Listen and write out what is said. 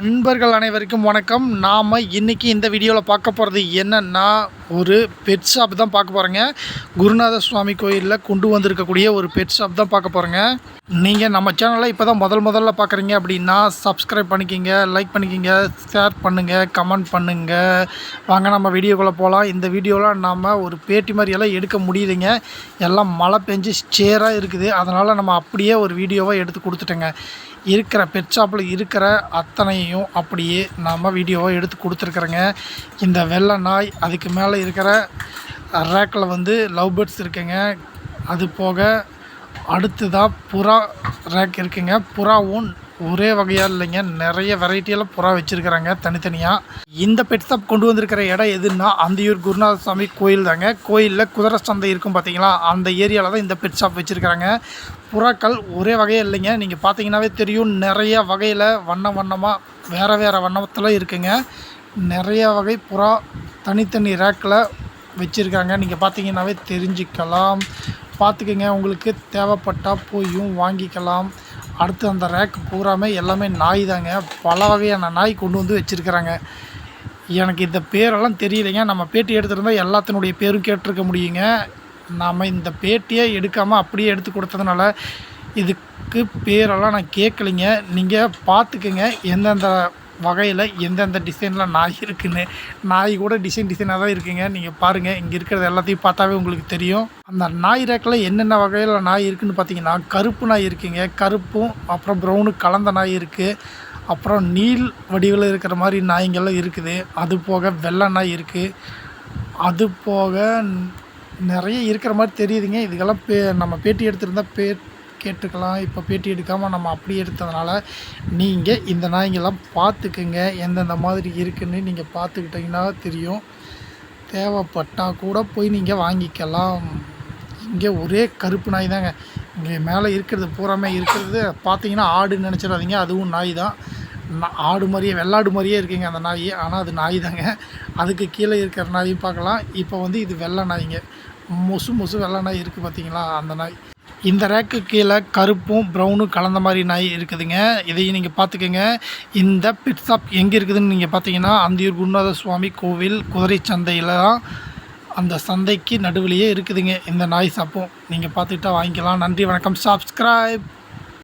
நண்பர்கள் அனைவருக்கும் வணக்கம். நாம் இன்றைக்கி இந்த வீடியோவில் பார்க்க போகிறது என்னென்னா, ஒரு பெட் ஷாப் தான் பார்க்க போகிறோங்க. குருநாத சுவாமி கோயிலில் கொண்டு வந்திருக்கக்கூடிய ஒரு பெட் ஷாப் தான் பார்க்க போகிறோங்க. நீங்கள் நம்ம சேனலை இப்போ தான் முதல்ல பார்க்குறீங்க அப்படின்னா சப்ஸ்கிரைப் பண்ணிக்கிங்க, லைக் பண்ணிக்கிங்க, ஷேர் பண்ணுங்கள், கமெண்ட் பண்ணுங்கள். வாங்க நம்ம வீடியோக்குள்ளே போகலாம். இந்த வீடியோவில் நாம் ஒரு பேட்டி மாதிரியெல்லாம் எடுக்க முடியுதுங்க. எல்லாம் மழை பெஞ்சு சேராக இருக்குது. அதனால் நம்ம அப்படியே ஒரு வீடியோவை எடுத்து கொடுத்துட்டேங்க. இருக்கிற பெட் ஷாப்பில் இருக்கிற அத்தனையும் அப்படியே நாம் வீடியோவை எடுத்து கொடுத்துருக்குறேங்க. இந்த வெள்ளை நாய், அதுக்கு மேலே இருக்கிற ரேக்கில் வந்து லவ் பேர்ட்ஸ் இருக்குங்க. அது போக அடுத்ததாக புறா ரேக் இருக்குங்க. புறாவும் ஒரே வகையாக இல்லைங்க, நிறைய வெரைட்டியில் புறா வச்சுருக்கிறாங்க தனித்தனியாக. இந்த பெட் ஷாப் கொண்டு வந்திருக்கிற இடம் எதுன்னா அந்தியூர் குருநாத சுவாமி கோயில் தாங்க. கோயிலில் குதிரை சந்தை இருக்கும் பார்த்தீங்களா, அந்த ஏரியாவில் தான் இந்த பெட் ஷாப் வச்சுருக்கிறாங்க. புறாக்கள் ஒரே வகையாக இல்லைங்க, நீங்கள் பார்த்தீங்கன்னாவே தெரியும். நிறைய வகையில் வண்ணமாக வேறு வண்ணத்தில் இருக்குங்க. நிறைய வகை புறா தனித்தனி ரேக்கில் வச்சுருக்காங்க. நீங்கள் பார்த்தீங்கன்னாவே தெரிஞ்சுக்கலாம். பார்த்துக்கங்க, உங்களுக்கு தேவைப்பட்டால் போயும் வாங்கிக்கலாம். அடுத்து அந்த ரேக் பூராமே எல்லாமே நாய் தாங்க. பல வகையான நாய் கொண்டு வந்து வச்சுருக்கிறாங்க. எனக்கு இந்த பேரெல்லாம் தெரியலைங்க. நம்ம பேட்டி எடுத்துருந்தால் எல்லாத்தினுடைய பேரும் கேட்டிருக்க முடியுங்க. நாம் இந்த பேட்டியை எடுக்காமல் அப்படியே எடுத்து கொடுத்ததுனால இதுக்கு பேரெல்லாம் நான் கேட்கலைங்க. நீங்கள் பார்த்துக்குங்க எந்தெந்த வகையில் எந்தெந்த டிசைனில் நாய் இருக்குதுன்னு. நாய் கூட டிசைனாக தான் இருக்குங்க. நீங்கள் பாருங்கள், இங்கே இருக்கிறது எல்லாத்தையும் பார்த்தாவே உங்களுக்கு தெரியும். அந்த நாய் ரேக்கில் என்னென்ன வகையில் நாய் இருக்குதுன்னு பார்த்தீங்கன்னா, கருப்பு நாய் இருக்குங்க. கருப்பும் அப்புறம் ப்ரௌனு கலந்த நாய் இருக்குது. அப்புறம் நீல் வடிவில் இருக்கிற மாதிரி நாய்ங்கள்லாம் இருக்குது. அது போக வெள்ளை நாய் இருக்குது. அது போக நிறைய இருக்கிற மாதிரி தெரியுதுங்க. இதுக்கெல்லாம் நம்ம பேட்டி எடுத்திருந்தால் கேட்டுக்கலாம். இப்போ பேட்டி எடுக்காமல் நம்ம அப்படி எடுத்ததுனால நீங்கள் இந்த நாய்ங்கெல்லாம் பார்த்துக்குங்க. எந்தெந்த மாதிரி இருக்குதுன்னு நீங்கள் பார்த்துக்கிட்டிங்கன்னா தெரியும். தேவைப்பட்டால் கூட போய் நீங்கள் வாங்கிக்கலாம். இங்கே ஒரே கருப்பு நாய் தாங்க. இங்கே மேலே இருக்கிறது பூராமே இருக்கிறது பார்த்தீங்கன்னா ஆடுன்னு நினச்சிடாதீங்க, அதுவும் நாய் தான். ஆடு மாதிரியே வெள்ளாடு மாதிரியே இருக்குங்க அந்த நாய். ஆனால் அது நாய் தாங்க. அதுக்கு கீழே இருக்கிற நாயும் பார்க்கலாம். இப்போ வந்து இது வெள்ளை நாய்ங்க. மொசு வெள்ளை நாய் இருக்குது பார்த்தீங்களா, அந்த நாய். இந்த ரேக்கு கீழே கருப்பும் ப்ரௌனும் கலந்த மாதிரி நாய் இருக்குதுங்க. இதையும் நீங்கள் பார்த்துக்கோங்க. இந்த பெட் ஷாப் எங்கே இருக்குதுன்னு நீங்கள் பார்த்தீங்கன்னா அந்தியூர் குருநாத சுவாமி கோவில் குதிரை சந்தையில் தான், அந்த சந்தைக்கு நடுவிலேயே இருக்குதுங்க இந்த நாய் ஷாப்பும். நீங்கள் பார்த்துக்கிட்டா வாங்கிக்கலாம். நன்றி, வணக்கம். சப்ஸ்கிரைப்.